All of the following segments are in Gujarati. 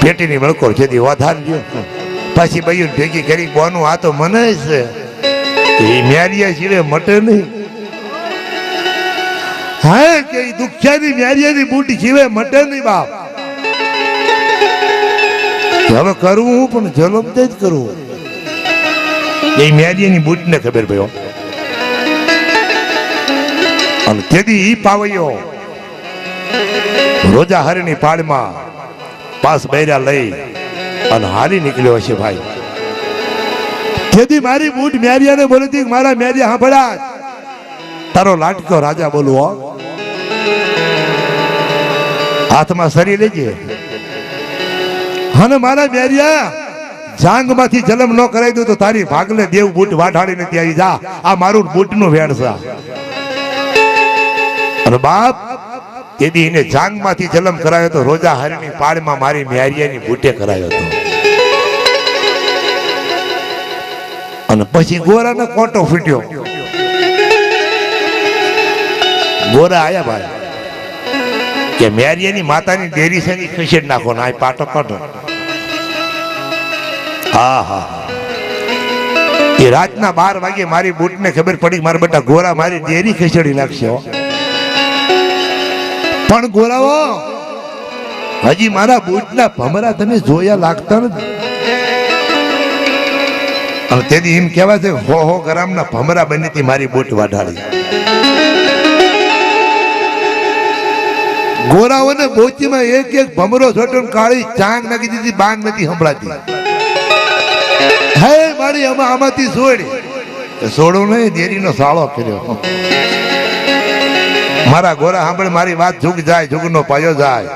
પેટીની વળકોર જેથી વધારજો પાછી બયું ભેગી કરી બોનું આ તો મને છે એ મેરિયા સિવાય મટે નહીં. હા કે દુખ્યાની મેરિયાની બુટી સિવાય મટે નહીં બાપ. હવે કરવું હું પણ જલમ તે જ કરવું. એ મેરિયાની બુટને ખબર પડ્યો અને તેથી ઈ પાવૈયો રોજા હરની પાડમાં પાસ બૈરા લઈ અને હારી નીકળ્યો હશે ભાઈ. તેથી મારી બૂટ મેરિયાને બોલી હતી મારા મેરિયા સાંભળા તારો લાટકો રાજા બોલું હો હાથમાં સરી લેજે અને મારા મેરિયા જાંગ માંથી જલમ ન કરાવી દઉં તો તારી ભાગલે દેવ બૂટ વાઢાડીને ત્યાં જા. આ મારું બૂટ નું વેણ છે. અને બાપ તેથી એને જાંગ માંથી જલમ કરાયો તો રોજા હરની પાડમાં મારી મેરિયાની બૂટે કરાયો હતો. અને પછી ગોરાનો કોટો ફૂટ્યો. ગોરા આયા ભાઈ કે મેરિયાની માતાની ડેરી છે ને ખસેડ નાખો ને આ પાટો પાટો. હા હા એ રાતના 12 વાગે મારી બૂટને ખબર પડી મારા બેટા ગોરા મારી ડેરી ખસેડી નાખશે. પણ ગોરાઓ હજી મારા બૂટના ભમરા તને જોયા લાગતા નથી. અને તેથી એમ કહેવાય છે 100 ગ્રામના ભમરા બનીથી મારી બૂટ વાઢાડી. ગોરાઓને બોચીમાં એક એક ભમરો છોટો કાળી ચાંગ નાખી દીધી બાંગ નથી સંભળાતી. હે મારી આમાંથી છોડું નહીં દેરીનો સાળો કર્યો. મારા ગોરા સાંભળે મારી વાત ઝુક જાય ઝુગનો પાયો જાય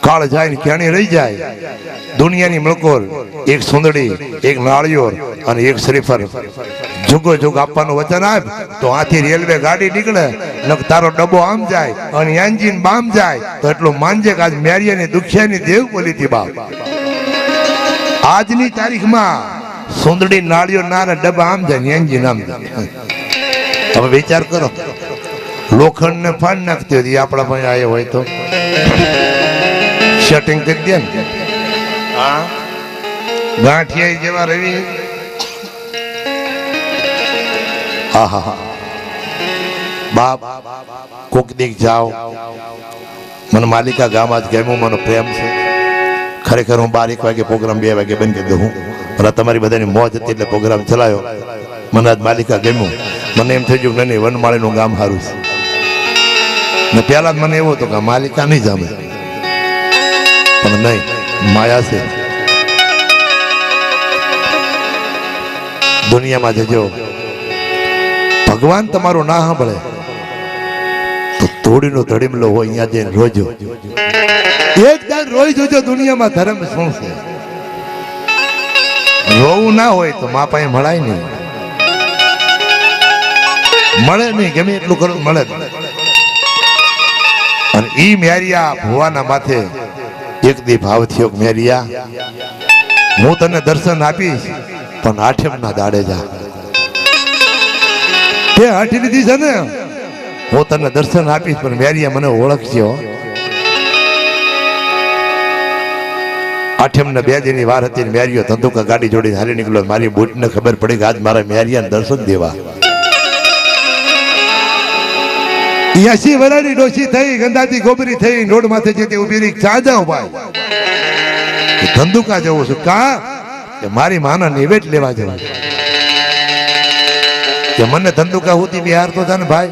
કાળ જાય ને ક્યાણી રહી જાય. દુનિયાની મલકોર એક સુંદડી એક નાળિયોર અને એક શ્રીફળ ઝુગો ઝુગ આપવાનું વચન આપ તો આથી રેલવે ગાડી નીકળે ને તારો ડબ્બો આમ જાય અને એન્જિન બામ જાય તો એટલું માનજે કે આજ મેરિયાની દુખિયાની દેવ બોલી હતી બાપ. આજની તારીખમાં સુંદડી નાળિયો ના ડબ્બા આમ જાય ને એન્જિન આમ જાય. હવે વિચાર કરો લોખંડ ને ફાડ નાખતી હતી આપણા પાસે આવ્યો હોય તો સેટિંગ કરી દે ને. હા ગાંઠિયા જેવા રવિ. હા હા હા બાપ કોક દીક જાઓ મને માલિકા ગામ આજ ગમ્યું મને પ્રેમ છે. ખરેખર હું 12 વાગે પ્રોગ્રામ 2 વાગે બંધ કરી દઉં. મને તમારી બધાની મોજ હતી એટલે પ્રોગ્રામ ચલાવ્યો. મને આજ માલિકા ગમ્યું. મને એમ થઈ ગયું કે નહીં વનમાળીનું ગામ સારું છે. ને પેલા મને એવું હતું કે માલિકા નહીં જામે પણ નહીં માયા છે. દુનિયામાં જજો ભગવાન તમારું ના સાંભળે તો તોડીનો તડીમલો હોય અહીંયા જઈને રોજો એક દાન રોઈ જોજો. દુનિયામાં ધર્મ શું છે? રોવું ના હોય તો મા પાસે મળાય નહીં. મળે નહીં ગમે એટલું કરું મળે. અને ઈ મેરિયા ભુવાના માથે એક દી ભાવ થયો મેરિયા હું તને દર્શન આપીશ પણ 8મ ના દાડે જા. તે હાથી લીધી છે ને હું તને દર્શન આપીશ પણ મેરિયા મને ઓળખજો. 8મ ને 2 દિનની વાર હતી ને મેરિયો ધંધુકા ગાડી જોડીને હાલી નીકળ્યો. મારી બૂટને ખબર પડી કે આજ મારા મેરિયાને દર્શન દેવા. 80 વર્ષની ડોશી થઈ ગંદાતી ગોબરી થઈ રોડ માથે જતી ઉભી રહી ચા જાઉં ભાઈ ધંધુકા જવું છું કા કે મારી માના નિવેદ લેવા જવું કે મને ધંધુકા હોતી બિહાર તો જાને ભાઈ.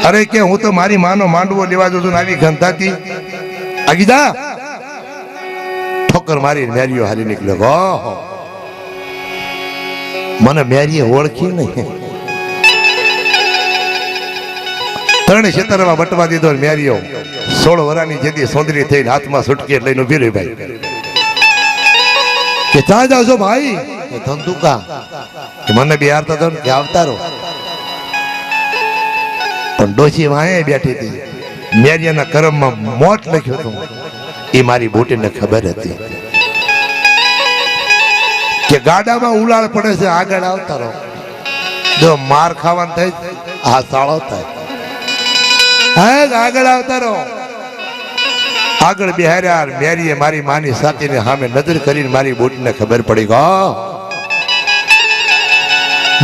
અરે કે હું તો મારી માનો માંડવો લેવા જઉં છું આવી ગંધાતી આગી જા. ઠોકર મારી મેરિયો હારી નીકળ્યો. ઓહો મને મેરીએ ઓળખી નહીં. 3 ક્ષેત્રમાં બટવા દીધો મેરિયો 16 વર્ષની જેથી સોંદરી થઈને હાથમાં સુટકી લઈને ઉભી રહી ભાઈ કે ચા જાવ છો ભાઈ ધંધુકા કે મને બિહારતા હતો કે આવતા રહો. પણ ડોશી વાંહે બેઠી હતી. મેરિયાના કરમમાં મોત લખ્યું હતું એ મારી બુટીને ખબર હતી કે ગાડામાં ઉલાળ પડે છે આગળ આવતા રહો. જો માર ખાવાનું થાય આ સાળો થાય આગળ આવતા રહો. આગળ બિહાર્યા મેરીએ મારી માની સાતીને સામે નજર કરીને મારી બોટીને ખબર પડી ગયો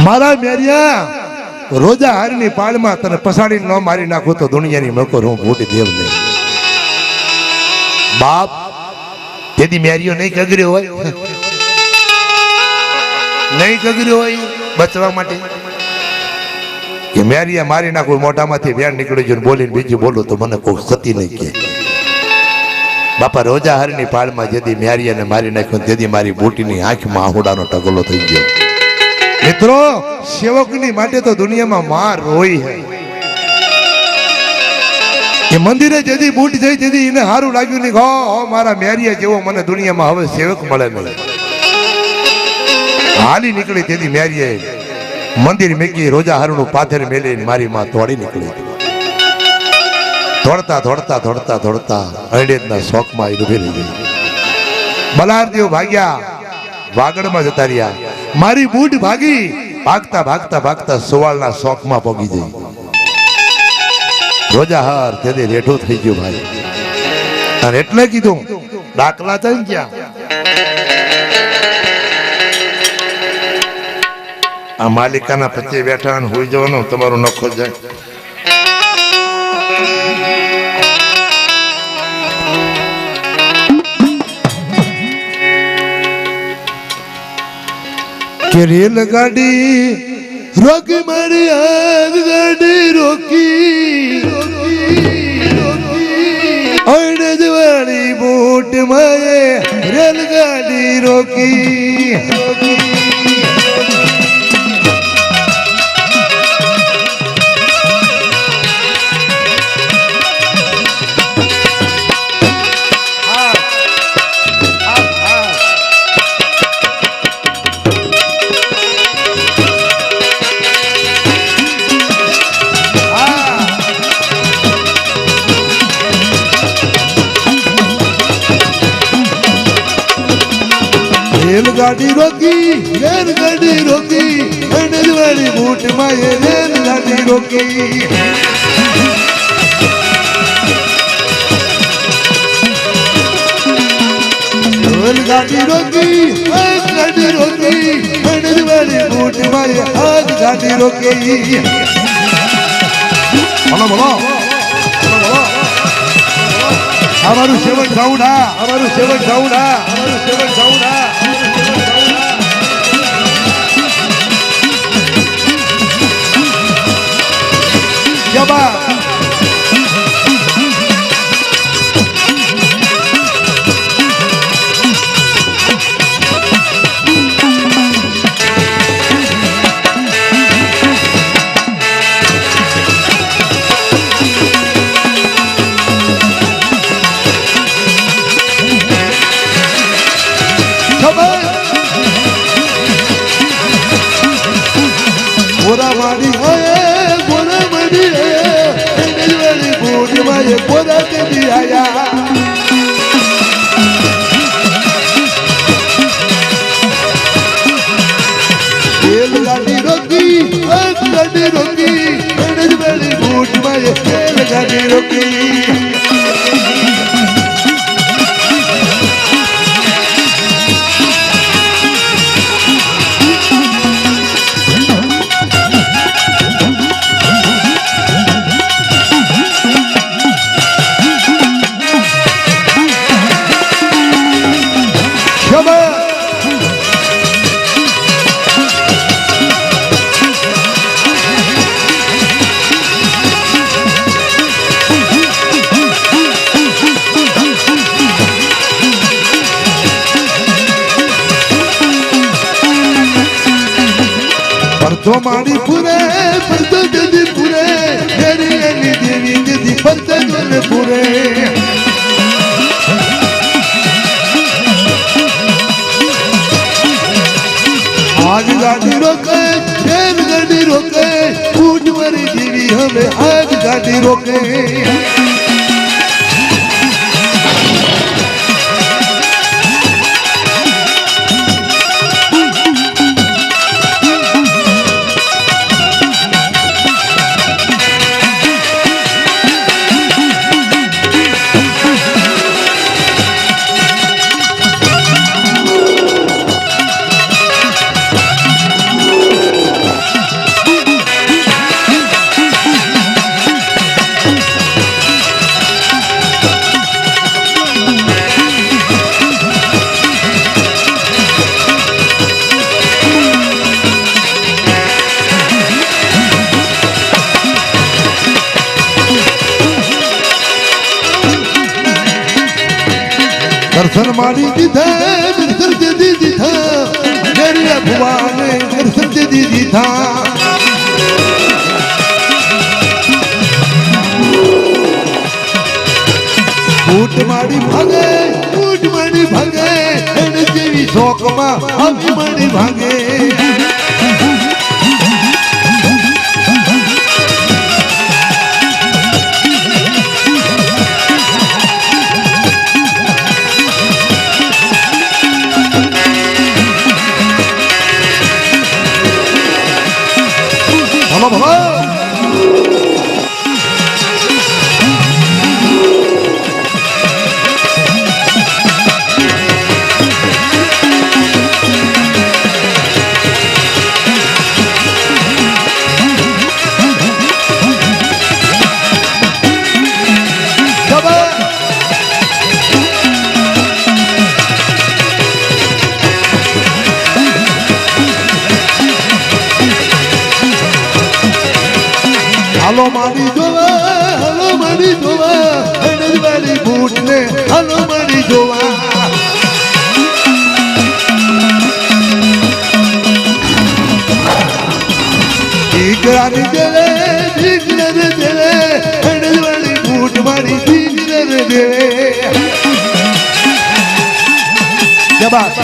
મારા મેરિયા રોજા હારની પાળમાં તને પસાડી ન મારી નાખું તો દુનિયાની મકોર હું ભૂટી દેવ નહીં બાપ તેથી મેરિયો નહીં કગર્યો હોય નહીં કગર્યો હોય બચવા માટે કે મેરિયા મારી નાખું મોઢામાંથી વેણ નીકળી ગયું બોલીને બીજું બોલું તો મને કોઈ સતી નહીં કે બાપા રોજા હારની પાળમાં જેથી મેરિયાને મારી નાખ્યું તેથી મારી બુટીની આંખમાં આહુડાનો ટગલો થઈ ગયો મિત્રો સેવકની માટે તો દુનિયામાં માર રોઈ હે એ મંદિરે જેથી બૂટ જઈ તેથી એને સારું લાગ્યું નહીં હો મારા મેરિયા જેવો મને દુનિયામાં હવે સેવક મળે નહીં હાલી નીકળી તેથી મેરિયાએ મંદિર મેકી રોજા હારનું પાથર મેલીને મારી માં તોડી નીકળી દોડતા દોડતા દોડતા દોડતા અડેજના શોખમાં ઉભી રહી ગઈ બલારદેવ ભાગ્યા વાગડમાં જતા રહ્યા મારી બૂટ ભાગી ભાગતા ભાગતા ભાગતા સુવાળના શોખમાં પગી જઈ રોજા હાર તેથી રેઠું થઈ ગયું ભાઈ અને એટલે કીધું દાખલા થઈ ગયા આ માલિકાના પચે બેઠા હોઈ જવાનું તમારું નખો જાય કે રેલગાડી રોકી મારી આગગાડી રોકી અડજવાળી બોટ માએ રેલગાડી રોકી રેલગાડી રોકી અડજવાળી બોટ માએ રેલગાડી રોકી રેલગાડી રોકી અડજવાળી બોટ માએ આગગાડી રોકી બોલો બોલો અમારું સેવક જાઉડા અમારું સેવક જાઉડા અમારું સેવક જાઉડા જબા ગોરા માડી અડજવાળી બોટ માએ ગોરા તેથી આયા રેલગાડી રોકી અડજવાળી બોટ માએ રેલગાડી રોકી પરતો માડી પૂરે પરતો જદી પૂરે મેરી અલી દેવી જદી પરતો જને પૂરે આજ ગાડી રોકે રેલગાડી રોકે ઊંટ મારી દેવી હવે આજ ગાડી રોકે दर्शन मारी दीधा दर्शन दे दीधा मेरी अफवा ने दर्शन दे दीधा ऊट मारी भागे एने जेवी शोक मा अभिमानी भागे भला हलो मारी जोवा वाली बूट ने हलो मारी जोवा दीकरानी देवे वाली बूट मारी दीकरानी देवे क्या बात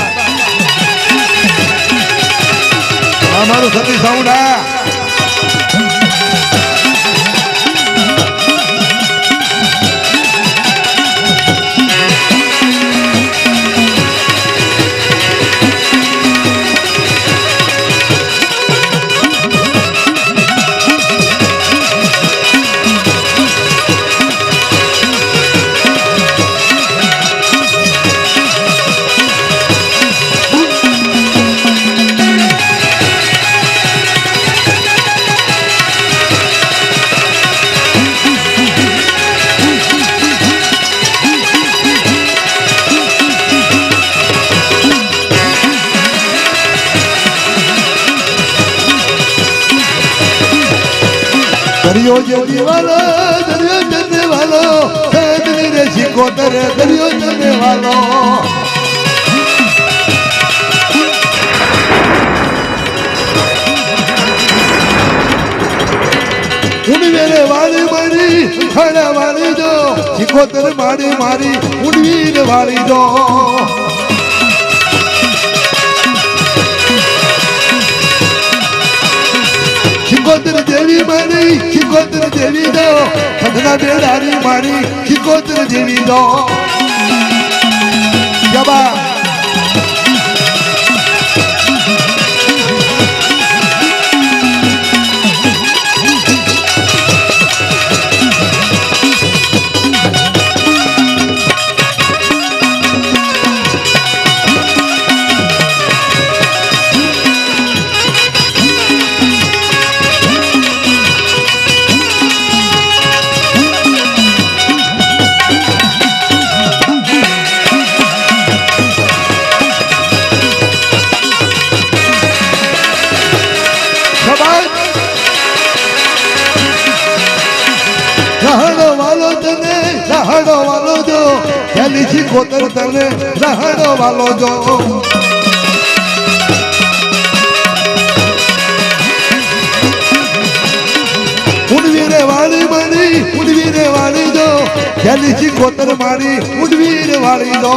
हमारो सभी साउंड है दरियो जलने वालो दरियो चलने वालो चांदनी रे सिकोतर दरियो चलने वालो उड़वीर वाली मारी खड़ा वाली जो सिकोतर मारी मारी उड़वीर वाली जो शिकोतर देवी मारी शिकोतर देवी दो सदना बेड़ारी मारी शिकोतर देवी दो जबा रहड़ो वालो जो खेली सिकोतर तने रहड़ो वालो जो उड़वीरे वाली जो खेली सिकोतर मारी उड़वीरे वाली जो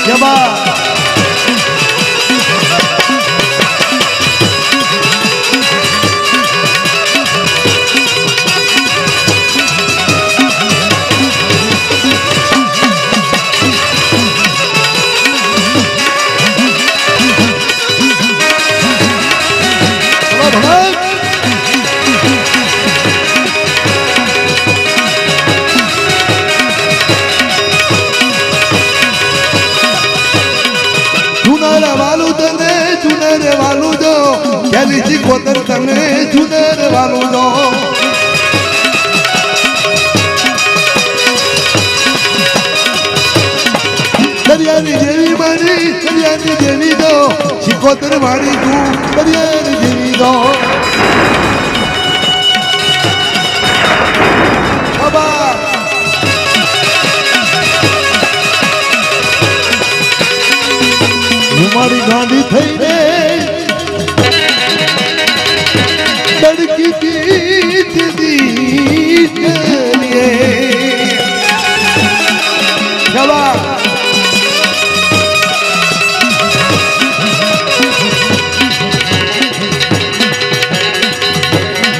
जबा સુનર વાલું જો ખેલી સિકોતર તમે સુનર વાલું જો દરિયાની જેવી મારી દરિયાની જેવી દો સિકોતર મારી તું દરિયાની જેવી દો મારી ગાંડી થઈને તડકી દીધી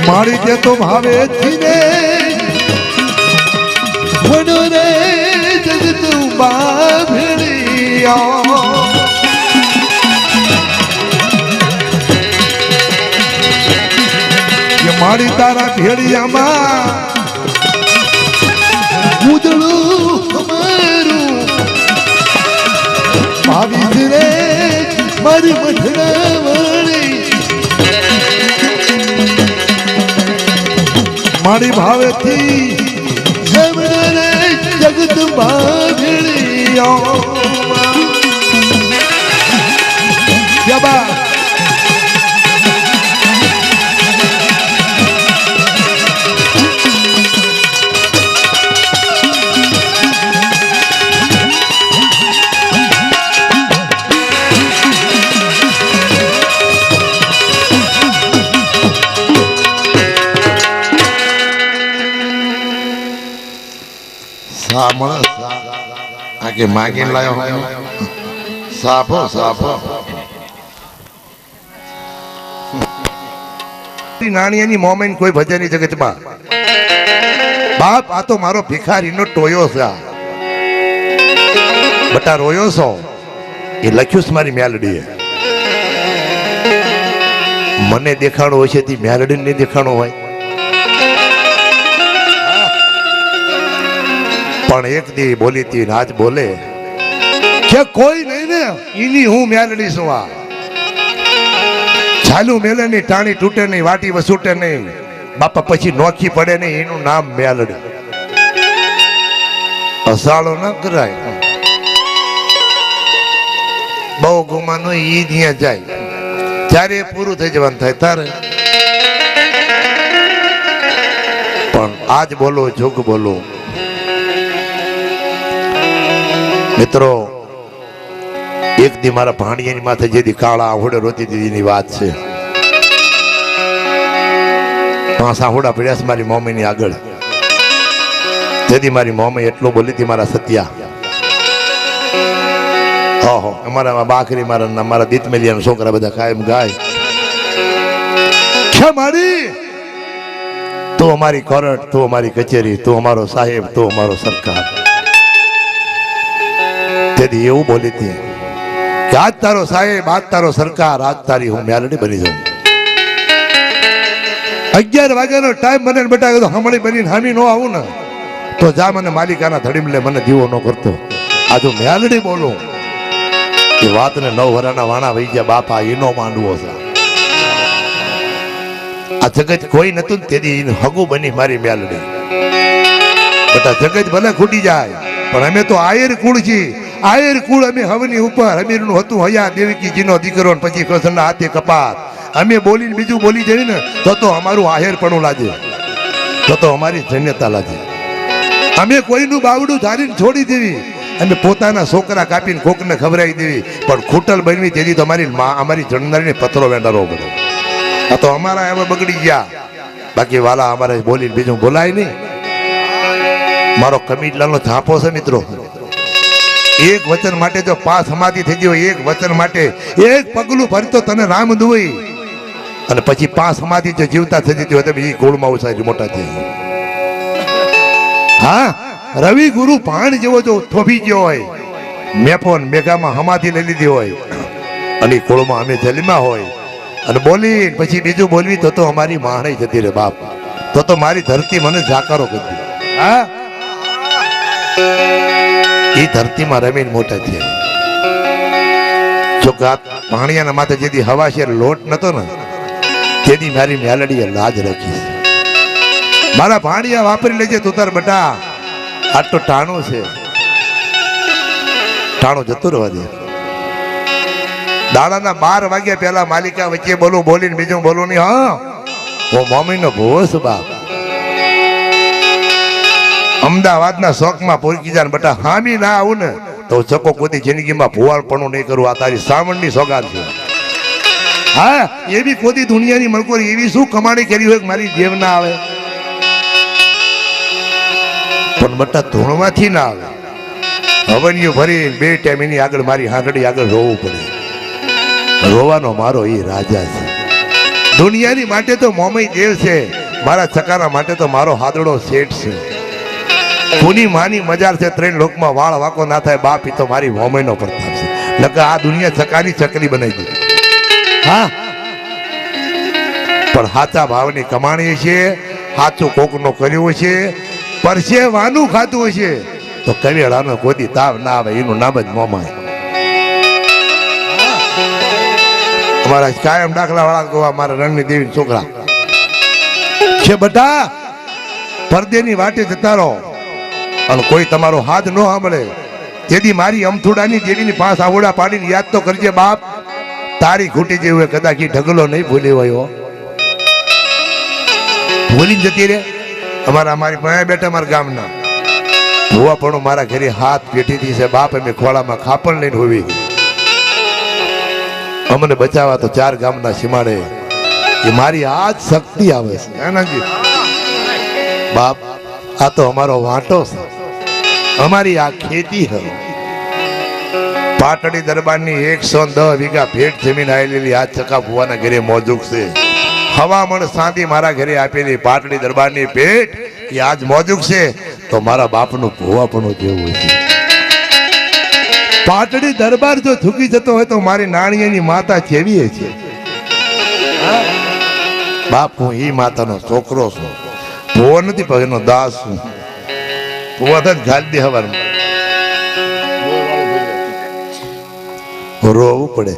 મારી તે તો ભાવે થઈને વડો રે જગત બાભળિયા મારી તારા ભેડિયામાં ઉજળું અમારું ભાવી રે મારી મઠડા વાળી મારી ભાવેથી જમણે જગત બાભળિયા આગે માગીને લાયો સાફો સાફો નાણીયાની મોમેન કોઈ ભજનની જગતમાં બાપ આ તો મારો ભિખારીનો ટોયો છે બટા રોયો છો એ લખ્યું છે મારી મેલડીએ મને દેખાણો હોય છે તે મેલડી ને દેખાણો હોય પણ એક દી બોલી તી આજ બોલે કે કોઈ નહીં ને ઈની હું મેલડી છું આ ચાલુ મેલે ની ટાણી તૂટે નહીં વાટી વસૂટે નહીં બાપા પછી નોખી પડે નહીં એનું નામ મેલડી અસાળો ન કરાય બહુ ગુમાનો ઈ ત્યાં જાય ત્યારે પૂરું થઈ જવાનું થાય તારે પણ આજ બોલો જોગ બોલો મિત્રો એક દી મારા ભાણિયાની માથે જે દી કાળા આહોડે રોતી દીદીની વાત છે પાંચ આહોડા પડ્યા છે મારી મમ્મીની આગળ તેથી મારી મમ્મી એટલું બોલી હતી મારા સત્યા ઓહો અમારા બાકરી મારા દીતમેલિયાના છોકરા બધા કાયમ ગાય છે મારી તું અમારી કોર્ટ તું અમારી કચેરી તું અમારો સાહેબ તું અમારો સરકાર તેથી એવું બોલી હતી કે આજ તારો સાહેબ આજ તારો સરકાર આજ તારી હું મેલડી બની જાઉં 11 વાગ્યાનો ટાઈમ મને બટાવ્યો તો હમણી બનીને હામી ન આવું ને તો જા મને માલિકાના ધડીમ લે મને દીવો ન કરતો આ જો મેલડી બોલું એ વાતને 9 વરાના વાણા વહી ગયા બાપા એનો માંડવો છે આ જગત કોઈ નતું તેથી હગું બની મારી મેલડી બટા જગત ભલે ખૂટી જાય પણ અમે તો આયર કુળ છીએ આયર કુળ અમે હવની ઉપર અમીરનું હતું હયા દેવકીજીનો દીકરો ને પછી કૃષ્ણના હાથે કપાત અમે બોલીને બીજું બોલી જઈએ ને તો અમારું આહેર પણ લાગે તો અમારી ધન્યતા લાગે અમે કોઈનું બાવડું ધારીને છોડી દેવી અમે પોતાના છોકરા કાપીને કોકને ખવડાવી દેવી પણ ખૂટલ બનવી તેથી તો અમારી જણનારીને પથરો વેંડારવો પડે આ તો અમારા એમાં બગડી ગયા બાકી વાલા અમારે બોલીને બીજું બોલાય નહીં મારો કમીટલાલનો છાપો છે મિત્રો એક વચન માટે જો 5 સમાધિ થઈ ગયો એક વચન માટે એક પગલું ભરતો તને રામ દુઈ અને પછી 5 સમાધિ જો જીવતા થઈ જતી હોય તો એ કુળમાં ઉસારી મોટા થઈ હા રવિ ગુરુ પાણ જેવો જો થોભી ગયો હોય મેફોન મેઘામાં સમાધિ લઈ લીધી હોય અને કુળમાં અમે જલીમાં હોય અને બોલી પછી બીજું બોલવી તો અમારી માણે જતી રે બાપ તો મારી ધરતી મને જાકારો કરી હા એ ધરતીમાં રમીને મોટા થયા જો કે આ પાણીયાના માથે જેથી હવા છે લોટ નતો ને તેથી મારી મેલડીએ લાજ રાખી. મારા ભાણિયા વાપરી લેજે તું તાર બટા, આટલું ટાણું છે, ટાણું જતું રહેવા દે. દાડાના 12 વાગ્યા પહેલા માલિકા વચ્ચે બોલું બોલીને બીજું બોલું નહીં. હા હું મમ્મીનો ભોસ બાપ. અમદાવાદના શોખમાં પોરકી જાય બટા, હામી ના આવું ને તો ચકો કોઈ જિંદગીમાં ભુવાળપણું નહીં કરું. આ તારી સાવણની સોગાદ છે. હા એવી કોઈ દુનિયાની મલકોરી એવી શું કમાણી કરી હોય કે મારી દેવ ના આવે, પણ બટા ધૂણમાંથી ના આવે. હવનિયું ભરી 2 ટાઈમ એની આગળ મારી હાંડડી આગળ રોવું પડે. રોવાનો મારો એ રાજા છે. દુનિયાની માટે તો મોમઈ દેવ છે, મારા ચકાના માટે તો મારો હાદડો શેઠ છે. કોની માની મજાર છે, 3 લોકમાં વાળ વાકો ના થાય બાપ, ઈ તો મારી મોમઈનો પ્રતાપ છે. નકર આ દુનિયા ચકાની ચકલી બનાવી દીધી. હા પણ સાચા ભાવની કમાણી છે, સાચું કોકનો કર્યું છે, પરસેવાનું ખાતું છે તો કવેળાનો કોઈ તાવ ના આવે. એનું નામ જ મોમાય. અમારા કાયમ દાખલા વાળા ગોવા મારા રણની દેવી છોકરા છે બટા, પરદેની વાટે જતા રહો અને કોઈ તમારો હાથ ન સાંભળે તેથી મારી અમથુડાની દેવીની પાસ આવડા પાડીને યાદ તો કરજે બાપ. તારી ખૂટી જેવું કદાચ ઢગલો નહીં ભૂલી હોય, ભૂલી જતી રે. અમારી પાસે બેઠા મારા ગામના ભુવા પણ મારા ઘરે હાથ પેઠીથી છે બાપ. અમે ખોળામાં ખાપણ લઈને હોવી. અમને બચાવવા તો 4 ગામના સીમાડે. એ મારી આ જ શક્તિ આવે છે એનાજી બાપ. આ તો અમારો વાંટો છે, અમારી આ ખેતી છે. પાટડી દરબારની 110 વીઘા ભેટ જમીન આવેલી આ ચકા ભુવાના ઘરે મોજૂક છે. હવામણ સાંધી મારા ઘરે આપેલી પાટડી દરબારની ભેટ એ આજ મોજૂક છે તો મારા બાપનું ભુવાપણું જેવું છે. પાટડી દરબાર જો થૂકી જતો હોય તો મારી નાણીયાની માતા જેવી છે બાપ. હું ઈ માતાનો છોકરો છું, ભુવો નથી પણ એનો દાસ છું. ભુવા તો ગાલી દે હવારમાં રોવું પડે.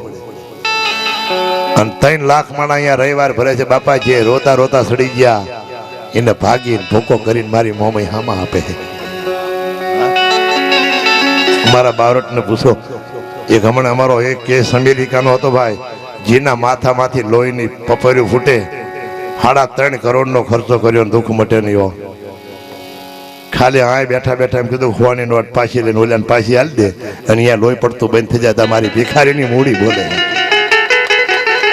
અને 3 લાખ માણા અહીંયા રવિવાર ભરે છે બાપા. જે રોતા રોતા સડી ગયા એને ભાગીને ભૂકો કરીને મારી મોમઈ હામાં આપે છે. મારા બાવરટને પૂછો, એક હમણાં અમારો એક કેસ અમેરિકાનો હતો ભાઈ, જેના માથામાંથી લોહીની પપૈયું ફૂટે. 3.5 કરોડનો ખર્ચો કર્યો, દુઃખ મટે નહીં. ખાલી આ બેઠા બેઠા એમ કીધું ખોવાની નોટ પાછી લઈને ઓલાને પાછી હાલ દે અને અહીંયા લોહી પડતું બંધ થઈ જાય. તમારી ભિખારીની મૂડી બોલે.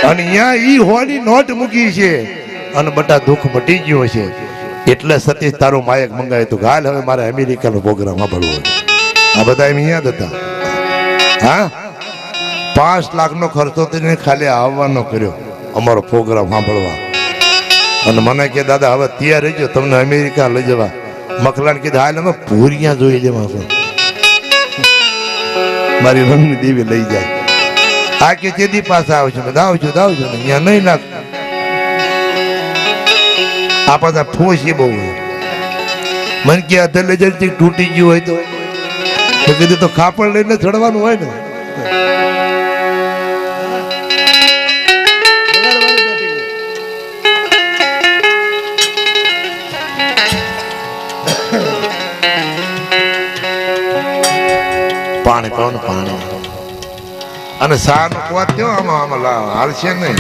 અને અહીંયા ઈ હોની નોટ મૂકી છે અને બટા દુઃખ મટી ગયું છે. એટલે સતીશ તારું માયક મંગાવ્યું તું. હાલ હવે મારે અમેરિકાનો પ્રોગ્રામ સાંભળવો હોય. આ બધા એમ યાદ હતા. હા 5 લાખનો ખર્ચો તેને ખાલી આવવાનો કર્યો અમારો પ્રોગ્રામ સાંભળવા. અને મને કે દાદા હવે તૈયાર રહેજો, તમને અમેરિકા લઈ જવા. મખલાને કીધું હાલ અમે ભૂરિયા જોઈ લેવા. મારી રંગની દેવી લઈ જાય. આ કે ચેદી પાસે આવજો, આવજો આવજો અહીંયા નહીં નાખ. આ પાછા ફોસી બહુ મને કે અધર તૂટી ગયું હોય તો કીધું તો ખાપણ લઈને ચડવાનું હોય ને. પાણી પાવાનું પાણી અને સાનું વાત થયો આમાં હાલશે નહીં.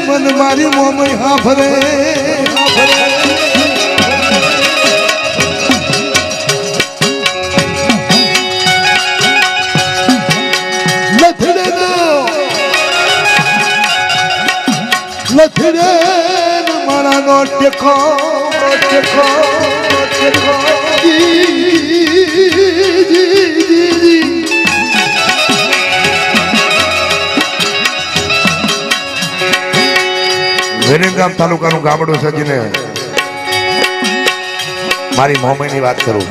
મન મારી મોમઈ હાફરે લથડે મારા નો ટેકો ટેકો ટેકો વેરેગામ તાલુકાનું ગામડું સજીને મારી મોમેની વાત કરું.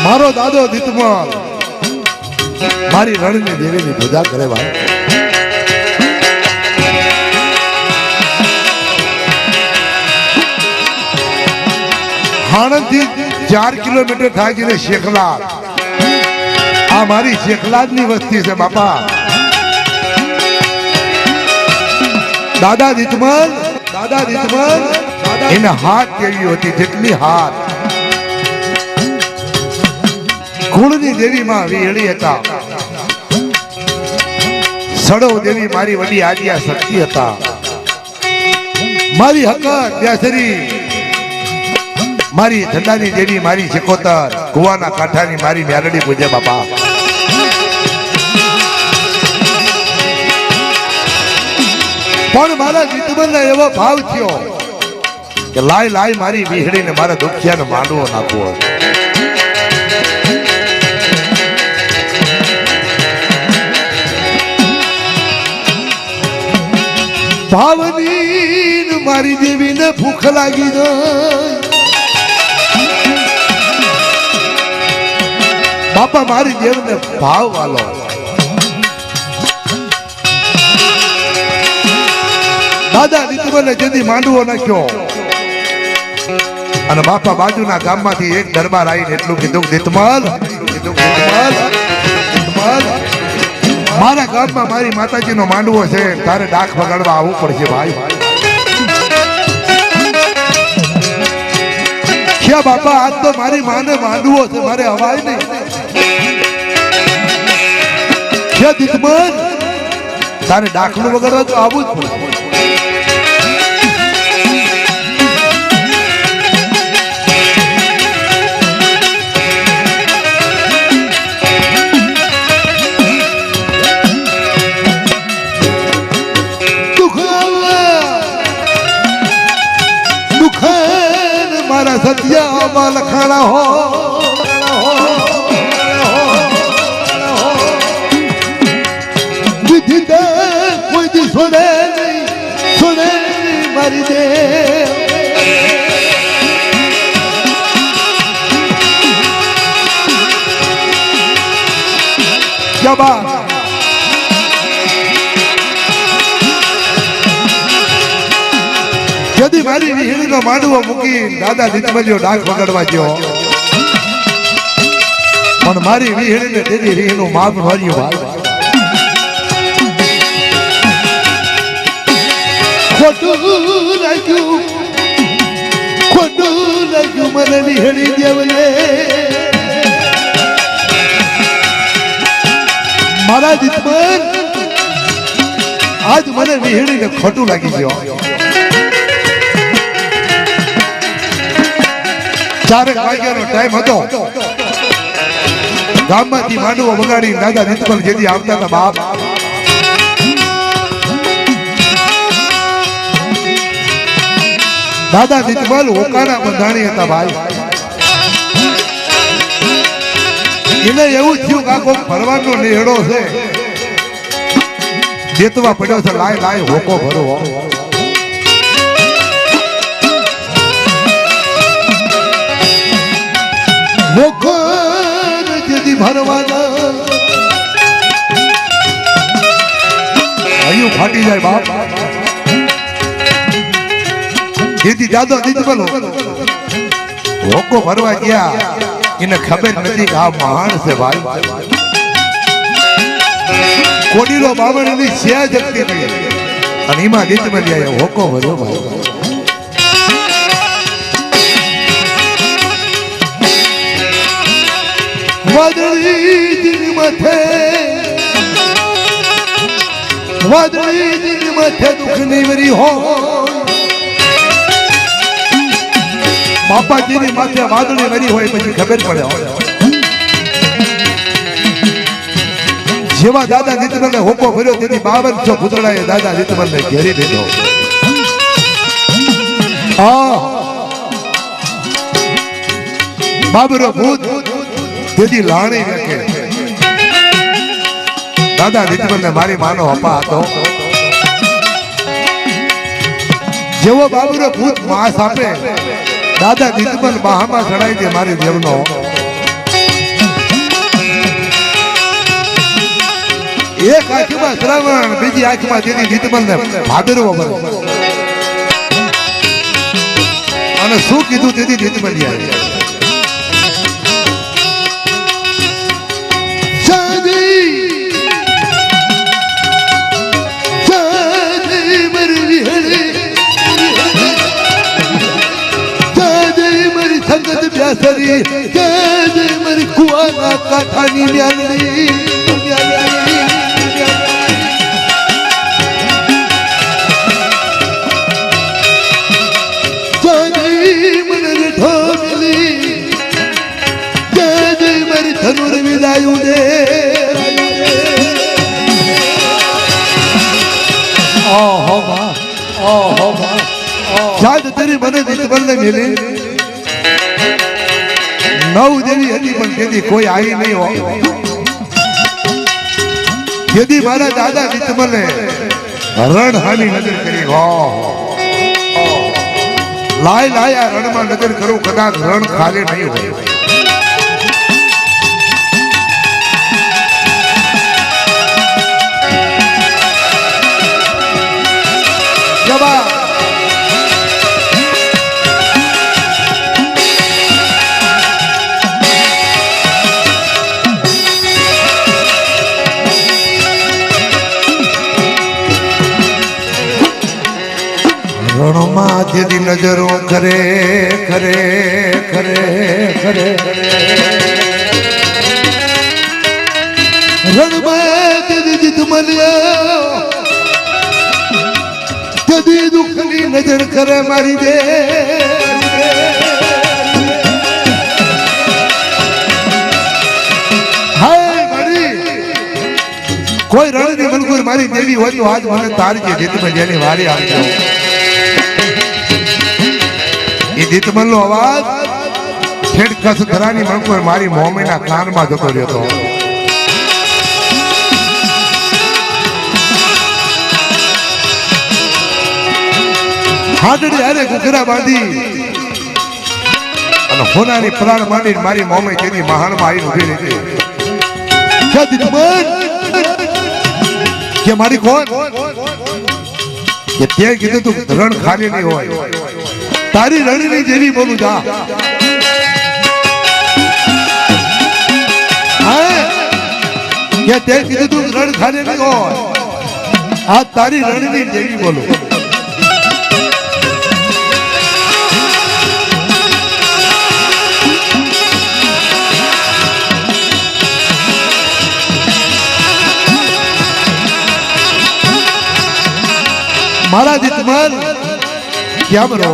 મારો દાદો દીતમલ મારી રણની દેવીની પૂજા કરે ભાઈ. આણંદથી 4 કિલોમીટર થાય છે શેખલાલ. આ મારી શેખલાદની વસ્તી છે બાપા. દાદા દીતમલ એના હાથ કેવી હતી, જેટલી હાથ કુળની દેવી માં વિહળી હતા. સડો દેવી મારી વડી આદિયા શક્તિ હતા. મારી હકત વ્યાસરી મારી ઠંડાની દેવી મારી શેકોતર કુવાના કાંઠાની મારી મ્યાલડી પૂજે બાપા. પણ મારા જીતબલને એવો ભાવ થયો કે લાય લાય મારી વિહળીને મારા દુખિયાને માંડવો નાખવો. ભાવની મારી દેવીને ભૂખ લાગી જાય બાપા. મારી દેવને ભાવ વાલો દાદા દીતમલે જેથી માંડવો નાખ્યો અને બાપા બાજુના ગામમાંથી એક દરબાર આવીને એટલું કીધું, દીતમલ મારા ગામમાં મારી માતાજીનો માંડવો છે, તારે ડાક વગાડવા આવવું પડશે ભાઈ. ક્યાં બાપા, આજ તો મારી માને માંડવો છે, મારે અવાય નહીં. ક્યાં દીતમલ તારે ડાકલું વગાડવા તો આવવું જ પડશે. સત્યા લખાણા હો વિધિ કોઈ દી છોડે નહીં મારી દે. यदि मारी विहीणी नो मांडवो मूकी दादा દીતમલ્યો ડાક વગાડવા ગયો પણ મારી વિહીણીને તેની રીહનું માપ ભર્યું ભાઈ. ખોટું લાગ્યું મને વિહીણી દેવને. મારા દીતમલ આજ મને વિહીણીને ખોટું લાગી ગયો. 4 વાગ્યાનો ટાઈમ હતો. ગામમાંથી માંડવો વગાડી દાદા દીતમલ જેથી આવતા હતા બાપ. દાદા દીતમલ હોકાના બંધાણી હતા ભાઈ. એને એવું થયું કે કોઈ ફરવાનો નેહડો છે, જેતવા પડ્યો છે, લાય લાય હોકો ભરવો. મોખન જેથી ભરવાના આયુ ફાટી જાય બાપ. જેથી દાદો દીતમલ હોકો ભરવા ગયા, એને ખબર નથી કે આ મહાન છે ભાઈ. કોડીનો બામણ એની છે જગતી નહીં અને એમાં દીતમલ હોકો ભર્યો ભાઈ. વાદળી દિન માથે દુઃખ ની વરી હો. બાપાજીની માથે વાદળી વરી હોય પછી ખબર પડે જેવા દાદા જીતમલને હોકો ભર્યો તેથી 5200 પૂતળાએ દાદા જીતમલને ઘેરી લીધો. બાબરો ભૂત તેથી લાણી વેકે દાદા જીતમલને મારી માનો અપા હતો. જેવો બાબરો ભૂત માસ આપે દાદા જીતમલ બાહામાં ચડાઈ દે મારી દેવનો. એક આંખમાં શ્રાવણ બીજી આંખમાં તેની જીતમલને ભાદરવો ભરે અને શું કીધું તેથી જીતમલ આવી. મારી કુવાના કાંઠાની મ્યાલડી મારી ધનુર વિદાયું દે સાદ તેરી મને જીતમલને મિલી 9 દેવી હતી પણ તેથી કોઈ આવી નહીં હોય. તેથી મારા દાદા જીતમલે રણહાની નજર કરી. લાય લાયા રણમાં નજર કરું કદાચ રણ ખાલે નહીં હોય. જવા રણમાં તેની નજરો કરે કરે કરે કરે રણમાં તેની જીતમલ્યો કદી દુઃખની નજર કરે મારી દે. હાય મારી કોઈ રણની મલકુર મારી દેવી હોય તો આજ મને તારી જે જીતમલ જેની વારી આવજો. એ જીતમલનો અવાજ ઠેઠ કચ્છ ધરાની મણકોર મારી મોમીના કાનમાં જતો રહ્યો હતો. હાડડી હારે ઘૂઘરા બાંધી અને હોનાની પ્રાણ માંડી મારી મોમી તેની મહાણમાં આવીને ઉભી રહી. કે મારી કોણ કે તે કીધું તું રણ ખાલી નહીં હોય તારી રણની જેવી બોલું જા. કે તે કીધું તું રણ ખાલી નહીં હોય આ તારી રણની જેવી બોલું. મારા જીતમલ કેમ રહો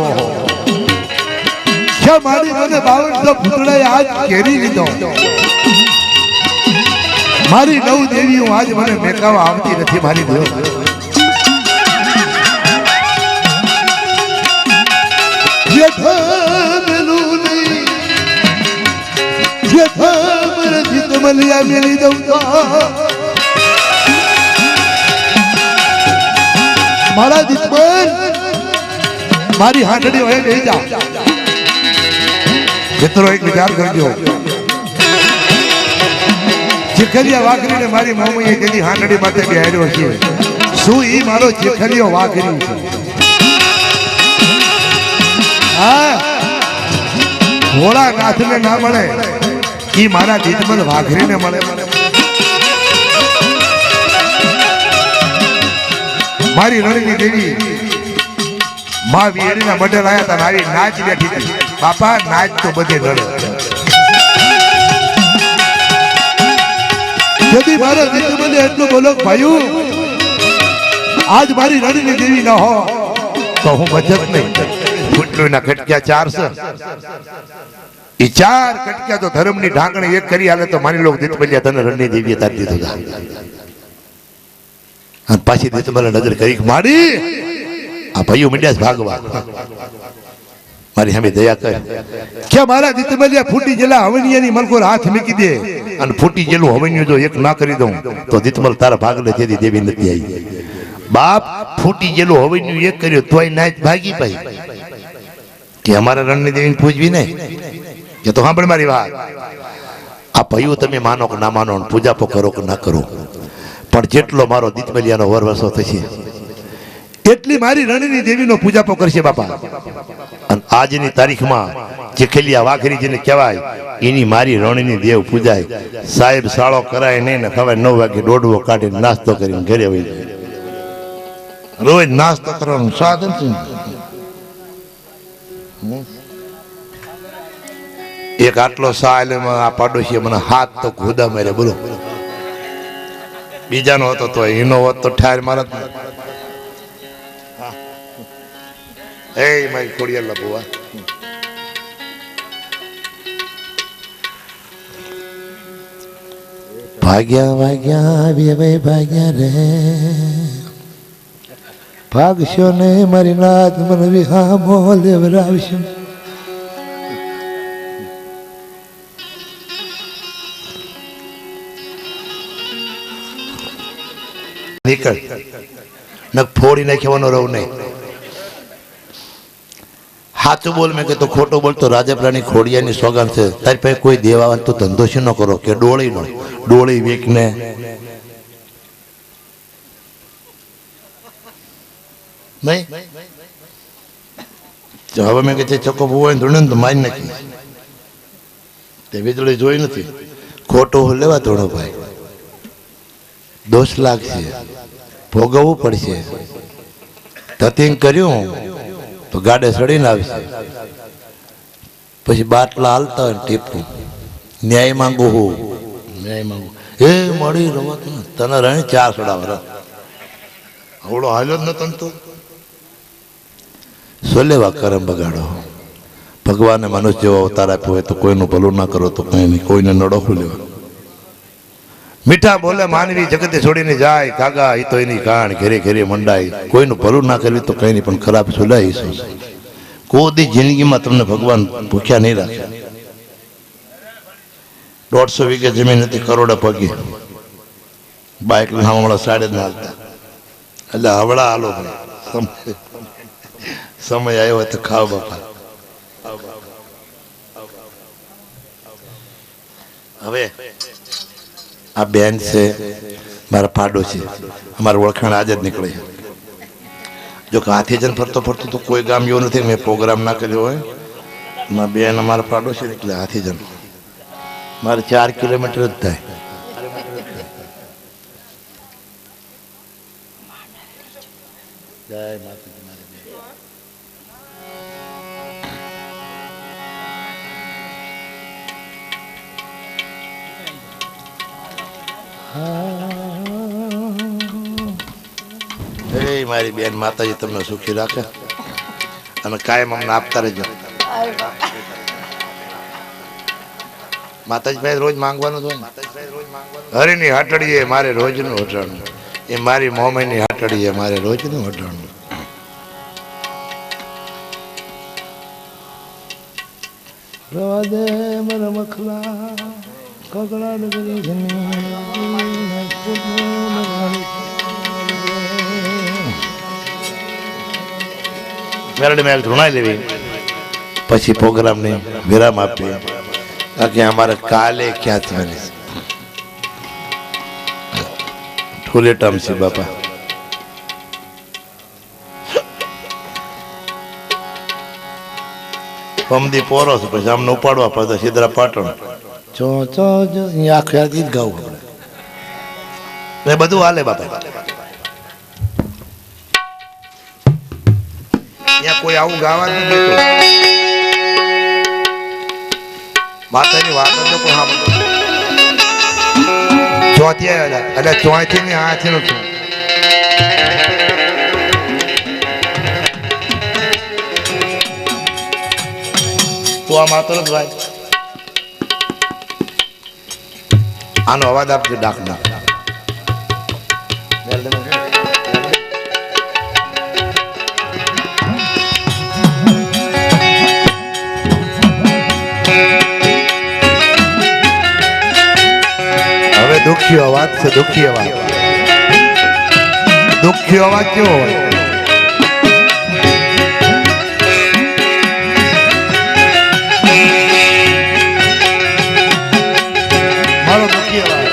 ક્યાં મારી મને 5200 પૂતળાએ આજ કેરી લીધો. મારી 9 દેવીઓ આજ મને મેકાવા આવતી નથી મારી દેવ. જીતમલિયા મેલી દઉં મારા જીતમલ મારી હાંડડી હોય બેહી જા. મિત્રો એક વિચાર કરજો ચીખલિયા વાઘરીને મારી મમ્મીએ તેની હાંડડી માટે બેહાડ્યો છે. શું ઈ મારો ચીખલિયો વાઘરી છે? હા ભોળાનાથને ના મળે ઈ મારા જીતમલ વાઘરીને મળે. મારી રણની દેવી માં વીરના મઢે લાયા હતા મારી નાચ બેઠી હતી. બાપા નાચ તો બધે રડે. यदि मारो જીતમલે એટલું બોલો ભાઈઓ આજ મારી રણની દેવી ન હો તો હું બચત નહીં. ફૂટલોના કટક્યા 4 છે. એ 4 કટક્યા તો ધર્મની ઢાંકણી એક કરી હાલે તો માની લો જીતમલિયા તને રણની દેવીએ તારી દીધું. અને પાછી દીતમલે નજર કરી મારી આ ભાઈઓ મીડિયા ભાગવા મારી સામે દયા કર કે મારા દીતમલિયા ફૂટી જેલા હવનિયાની મલકોર હાથ મૂકી દે અને ફૂટી જેલું હવનિયું જો એક ના કરી દઉં તો દીતમલ તારા ભાગલે તેથી દેવી નથી આવી બાપ ફૂટી જેલું હવનિયું એક કર્યો તોય નાચ ભાગી પાઈ કે અમારા રણની દેવીને પૂજવી નહીં કે તો સાંભળ મારી વાત આ ભાઈઓ તમે માનો કે ના માનો પૂજા કરો કે ના કરો પણ જેટલો મારો દીતમલિયાનો વરવસો થશે એટલી મારી રણની દેવીનો પૂજાપો કરશે બાપા અને આજની તારીખમાં જે ખેલિયા વાઘરી જેને કહેવાય એની મારી રણની દેવ પૂજાય સાહેબ સાળો કરાય નહીં ને ખવાય 9 વાગે દોડવો કાઢીને નાસ્તો કરીને ઘરે વહી જાય રોજ નાસ્તો કરવાનું સાધન છે એક આટલો સાયલેમાં આ પાડોશી મને હાથ તો ખુદા મારે બોલો બીજાનો હતો તો એનો હોત તો ઠાર મારત એ મારી ખોડિયાર લપુવા ભાગ્યા ભાગ્યા બે ભાગ્યા રે ભાગશો ને મારી નાથ મને વિહામો લેવરાવશો નીકળ ન ફોડી નાખવાનો રહું નહીં સાચું બોલ મેં કે તો ખોટું બોલતો રાજપરાની ખોડિયાની સોગંદ છે તારી પાસે કોઈ દેવા તો ધંધો શું ન કરો કે ડોળી વેકને નહીં હવે મેં કે ચકો હોય ને તો મારી નાખી તે વીજળી જોઈ નથી ખોટું લેવા ધોણો ભાઈ દોષ લાગશે ભોગવવું પડશે ધતિંગ કર્યું તો ગાડે સડીને આવશે પછી બાટલા હાલતા હોય ટીપું ન્યાય માંગુ હું ન્યાય માંગુ એ મળી રમત તને રહી 4 સોડા આવડો હાલ્યો જ નતો તો સોલેવા કરમ બગાડો ભગવાને મનુષ્ય જેવો અવતાર આપ્યો હોય તો કોઈનું ભલું ના કરો તો કઈ નહીં કોઈને નડોખું લેવા મીઠા બોલે માનવી જગતે છોડીને જાય કાગા એ તો એની કાણ ઘેરે ઘેરે મંડાય કોઈનું ભલું ના કરવી તો કઈ નહીં પણ ખરાબ સુલાય કોઈ દી જિંદગીમાં તમને ભગવાન ભૂખ્યા નહીં રાખે 150 વીઘે જમીન હતી કરોડે પગી બાઇક હમણાં સાડે જ ના હાલતા એટલે હવડા હાલો સમય આવ્યો તો ખાવ બાપા હવે આ બેન છે મારા પાડો છે અમારા ઓળખાણ આજે જ નીકળે જો કે હાથી જન ફરતો તો કોઈ ગામ એવું નથી મેં પ્રોગ્રામ ના કર્યો હોય મારા બેન અમારા પાડો છે એટલે હાથી જન મારે 4 કિલોમીટર જ થાય જય માતાજી મારી બેન મારી બેન માતાજી તમને સુખી રાખે અને કાયમ અમને આપતા રહેજો માતાજી ભાઈ રોજ માંગવાનું હોય હરીની હાટડીએ મારે રોજનું હટાણું એ મારી મોમાઈની હાટડીએ મારે રોજનું હટાણું રાધે મર મખલા કગડા નગરી મેલડી મેલ ધૂણાઈ લેવી પછી પ્રોગ્રામની વિરામ આપી કે અમારે કાલે ક્યાં થવાની ઠુલેટામ છે બાપા પમદી પોરો છે પછી આમને ઉપાડવા પડે સિદ્ધરા પાટણ આખે ગીત ગાવું આપણે બધું હાલે બાપા ત્યાં કોઈ આવું ગાવા નથી દેતું માતાની વાત તો કોઈ હા ચોથી આવ્યા એટલે ચોથી ની હાથી નું છું તો આ માતો જ ભાઈ આનો અવાજ આપજો ડાક ના दुखी अवाज से दुखी अवाज क्यों हो मारो दुखी अवाज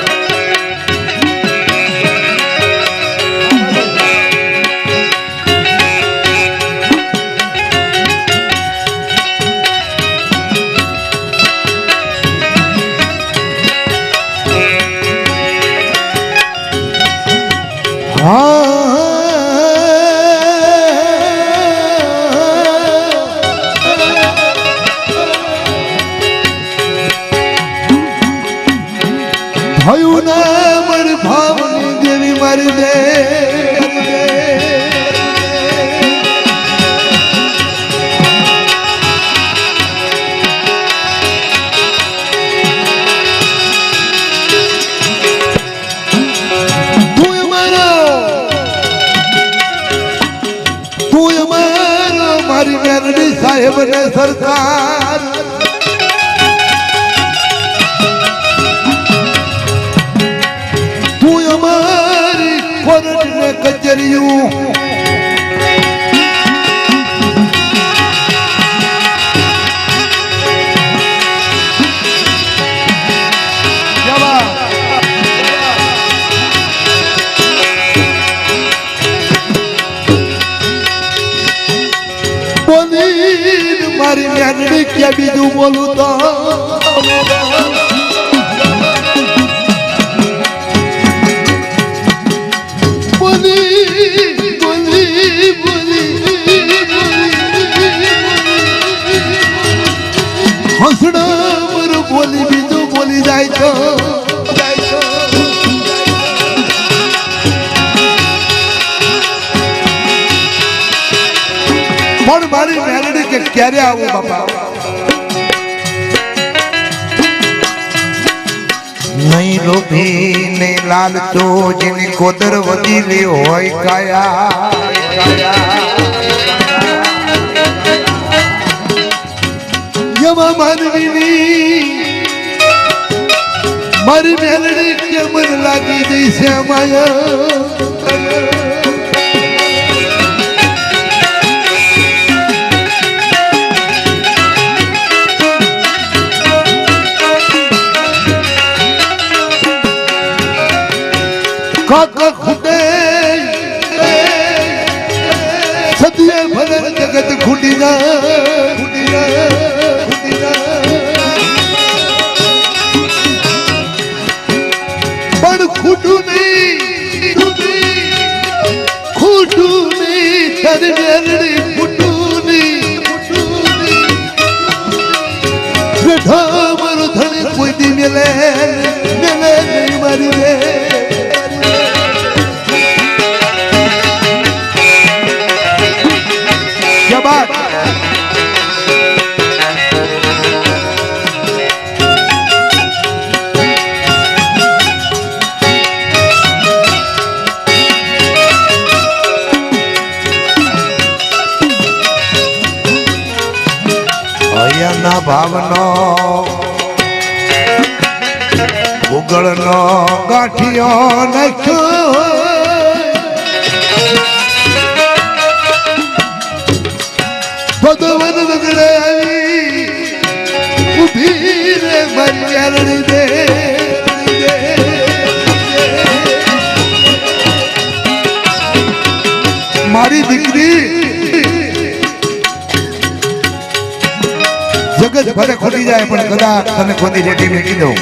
ભયું ના મર ભાવની દેવી મારી દે મારી મેરડી સાહેબ ને સરકાર તું અમારી કોર્ટ ને કચેરીયું મારી મેરડી કે બીજું બોલું તો હસડા પર બોલી બીજું બોલી જાય તો પણ મારી મેલડી કે ક્યારે આવું બાપા નહીં લોભી નહીં લાલચો જેની કોદર વધીલી હોય કાયા યમા માનવીની મારી મેલડી કે મન લાગી જઈશે માયા કાકા ખૂટે સદીએ ભલે જગત ખૂટી ના પણ ખૂટું નહીં તારી મેરડી ખૂટું નહીં બેઠા મારો ધણી કોઈ દી મેલે નહીં મારી રે બાત અહીંયાના ભાવનો ઉગળનો ગાંઠિયો નાખ્યો ભગવાન વગડે આવી ઉભી રે મારી મેરડી દે મારી દીકરી જગત ભલે ખોટી જાય પણ કદાચ તને ખોટી રેટી મેં કીધું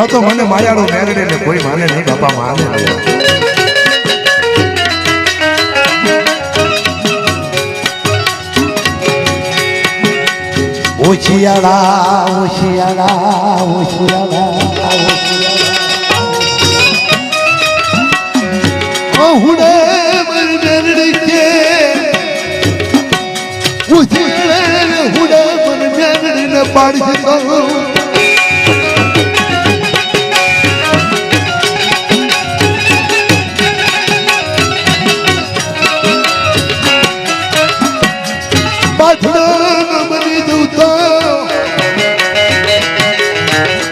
તો મને માયાળું મેરડે ને કોઈ માને નહીં બાપા માને ઓશિયાળા હુડે મારી મેરડી કે ઓશિયાળા હુડે મારી મેરડી ને પાડી શકો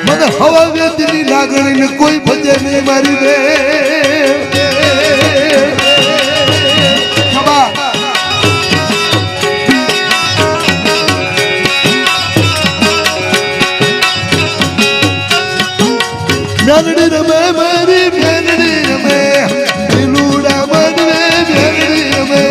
મને હવા લાગણી ને કોઈ ભજે નહીં મારી દે મેલડી રમે મારી મેલડી રમે દિલુડા બનવે મેલડી રમે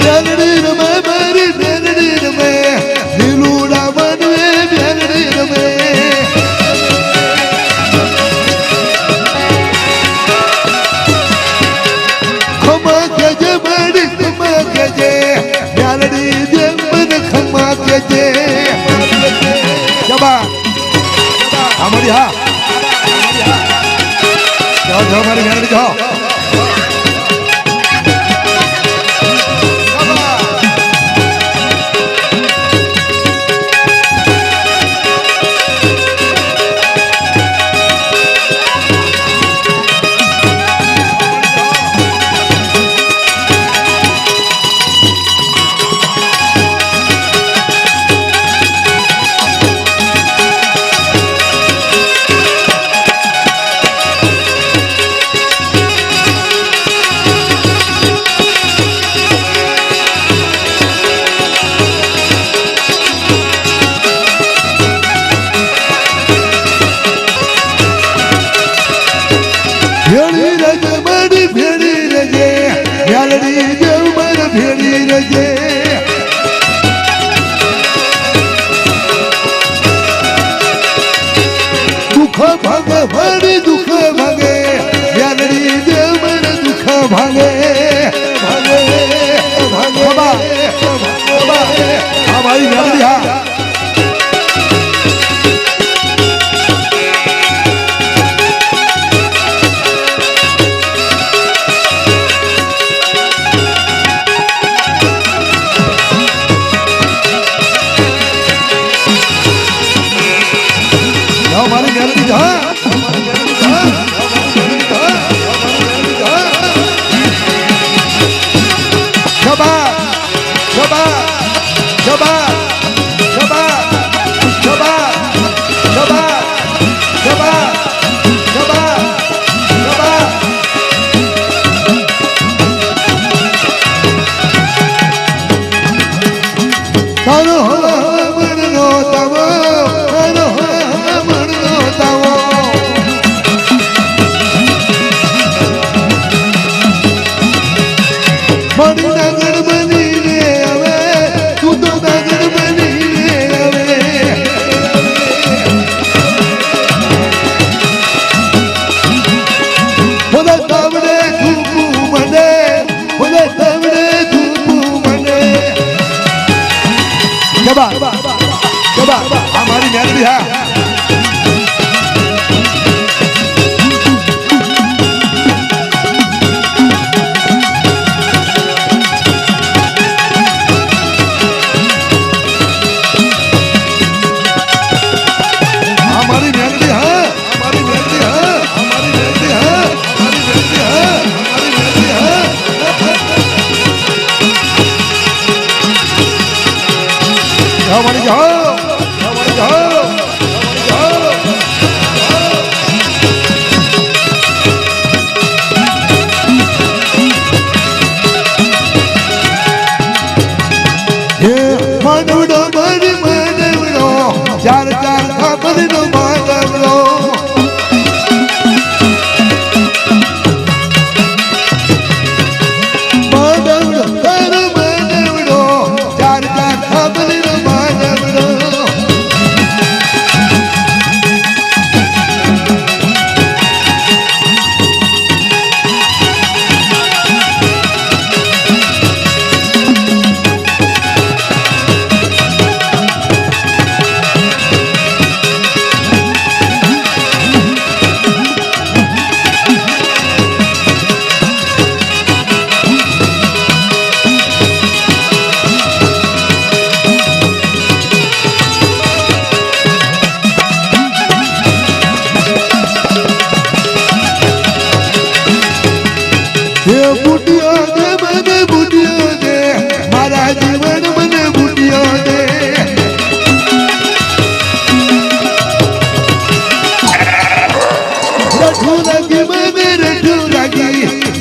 મેલડી રમે મારી મેલડી રમે દિલુડા બનવે મેલડી રમે हमारी हाँ जाओ जाओ हमारी मेहनत जाओ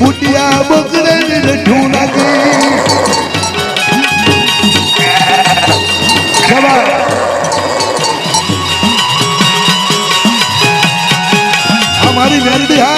બુટિયા બકરે રઠું લાગે हमारी मेलडी है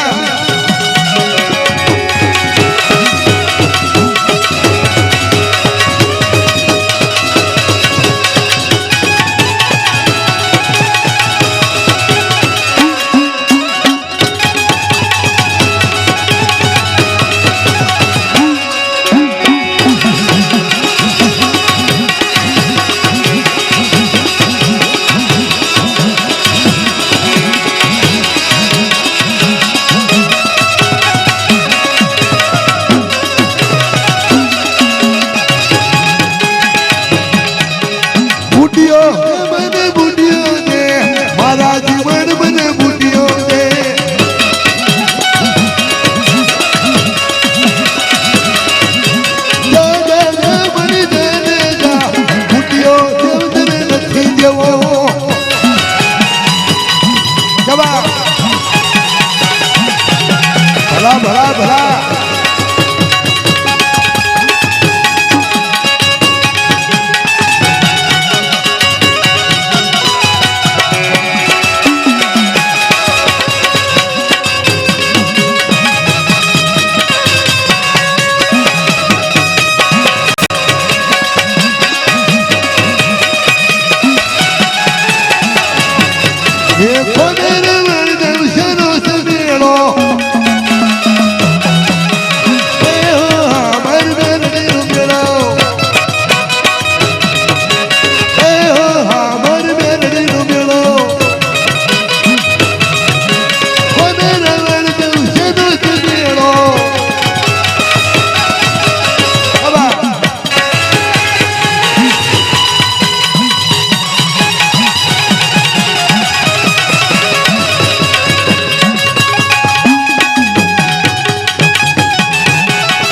भला भला भला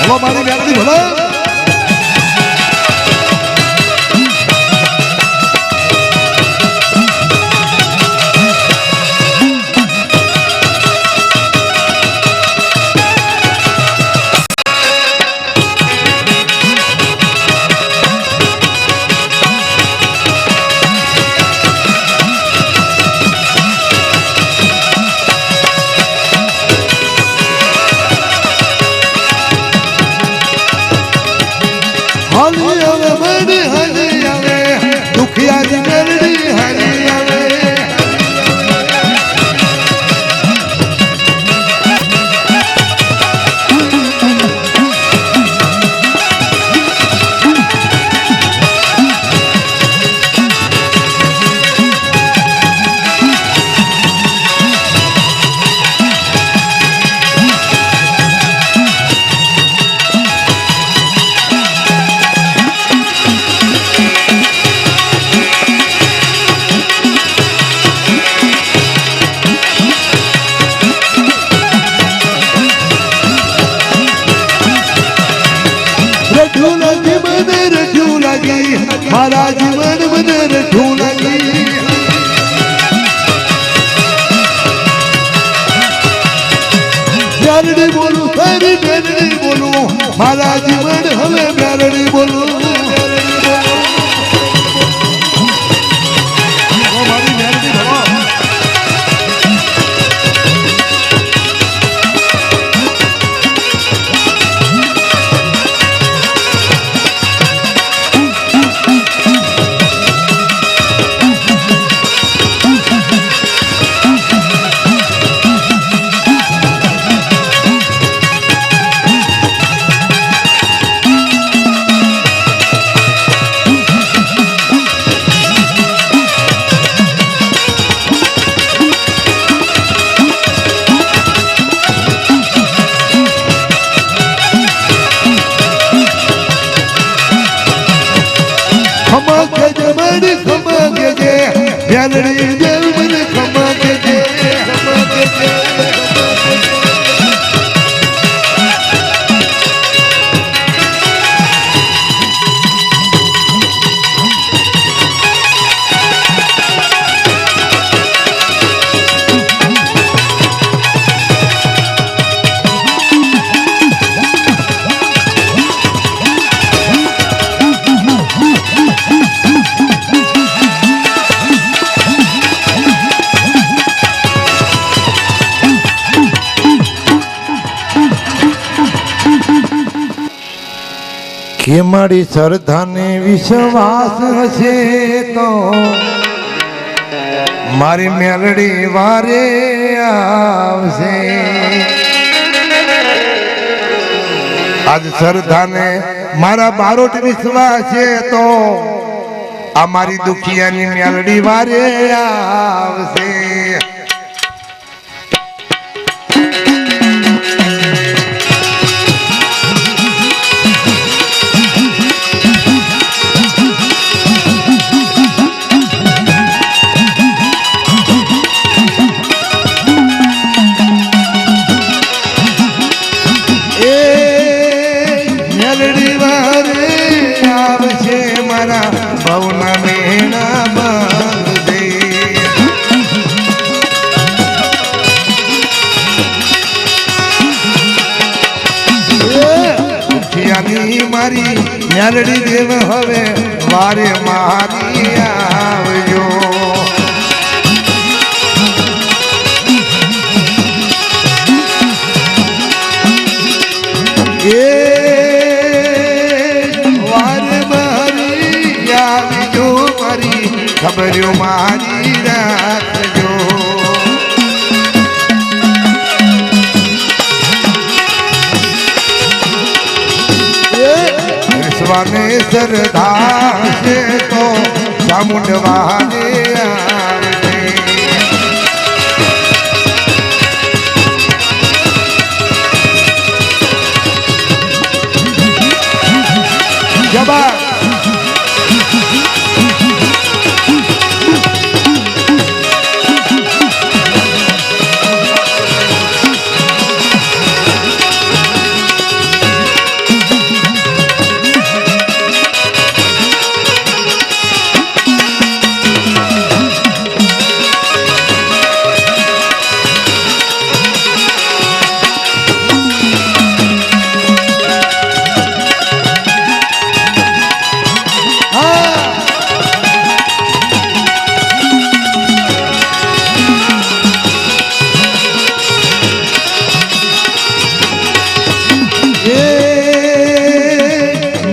हमारी मेलडी भला मारा जीवन बने रठू लगी प्यारड़ी बोलू सारी प्यारड़ी बोलू मारा जीवन हमें प्यारड़ी बोलू प्यारड़ी दिल मन खमा के दे કે મારી શ્રદ્ધાને વિશ્વાસ હશે તો મારી મેલડી વારે આવશે. આજ શ્રદ્ધાને મારા બારોટ વિશ્વાસ છે તો આ મારી દુખિયાની મેલડી વારે આવશે. મારી મેલડી દેવ હવે વારે મારી આવજો. એ વારે મારી આવજો મારી ખબરો મારી રાખજો. વિશ્વાને શ્રદ્ધા છે તો ચામુંડવાને આવશે. જબા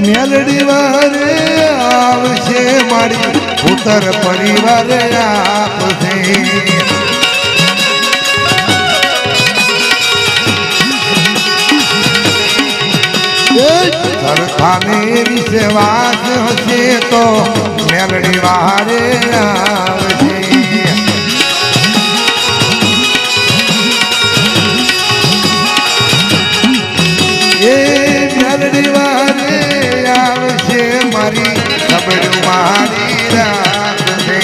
મેલડી વારે આવશે મારી ઉત્તર પરિવાર આપશે. સરખાને વિશ્વાસ હશે તો મેલડી વારે આવશે. એ મેલડી વારે આવશે મારી ખબરું મારી રાખશે.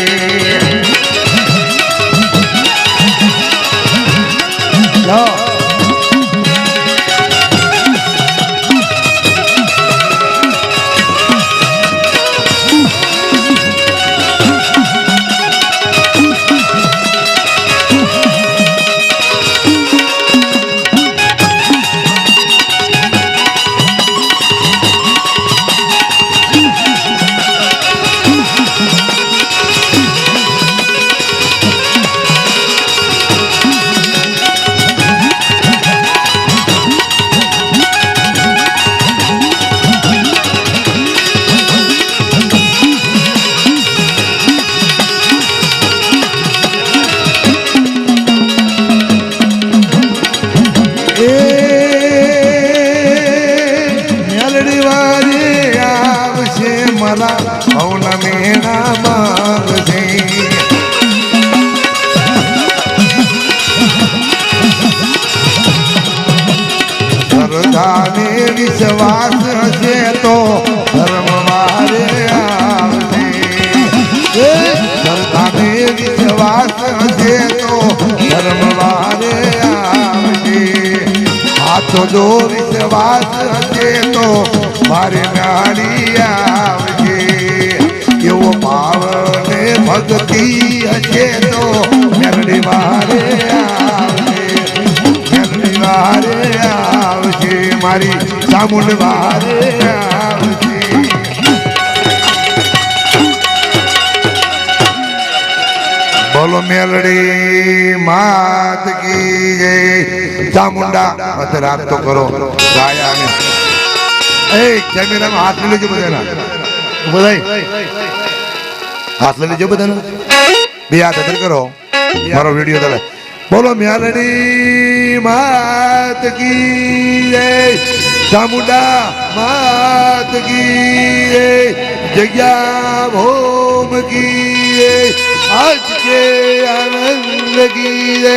શ્રદ્ધાને વિશ્વાસ હશે તો ધર્મ વારે આવશે. શ્રદ્ધાને વિશ્વાસ હશે તો ધર્મ વારે આવશે. હાથો જો વિશ્વાસ હશે તો મારે નાડી આવશે. એવો ભાવ ને ભક્તિ હશે તો મેલડી વારે આવશે. મેલડી વારે આવશે મારી ચામુંડ વારે આવશે. બોલો મેલડી માત કી જય. ચામુંડા મત રાત તો કરો ગાયા ને એ કેમેરામાં હાથ લઈ લેજો બધાના બધાય હાથ લઈ લેજો બધાના બે હાથ અંદર કરો મારો વિડીયો ચાલે બોલો મ્યાલડી માત કી જય ચામુંડા માત કી જય જગ્યા ભોમ કી જય આજ કે આનંદ કી જય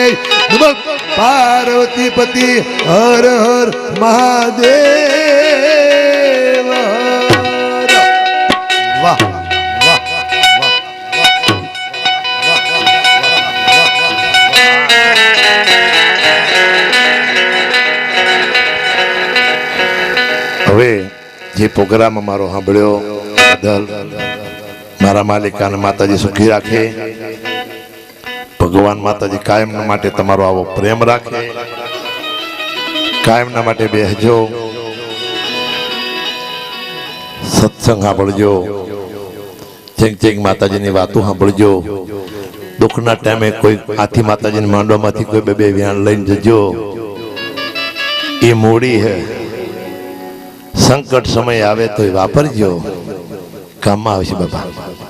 નમઃ પાર્વતી પતિ હર હર મહાદેવ વાહ હવે જે પ્રોગ્રામ અમારો સાંભળ્યો બદલ મારા માલિકાને માતાજી સુખી રાખે ભગવાન માતાજી કાયમના માટે તમારો આવો પ્રેમ રાખે કાયમના માટે બેસજો સત્સંગ સાંભળજો ચેંગ ચેંગ માતાજીની વાતો સાંભળજો દુઃખના ટાઈમે કોઈ આથી માતાજીની માંડવામાંથી કોઈ બે વ્યાણ લઈને જજો એ મૂડી હે સંકટ સમય આવે તો વાપરજો કામમાં આવશે બાપા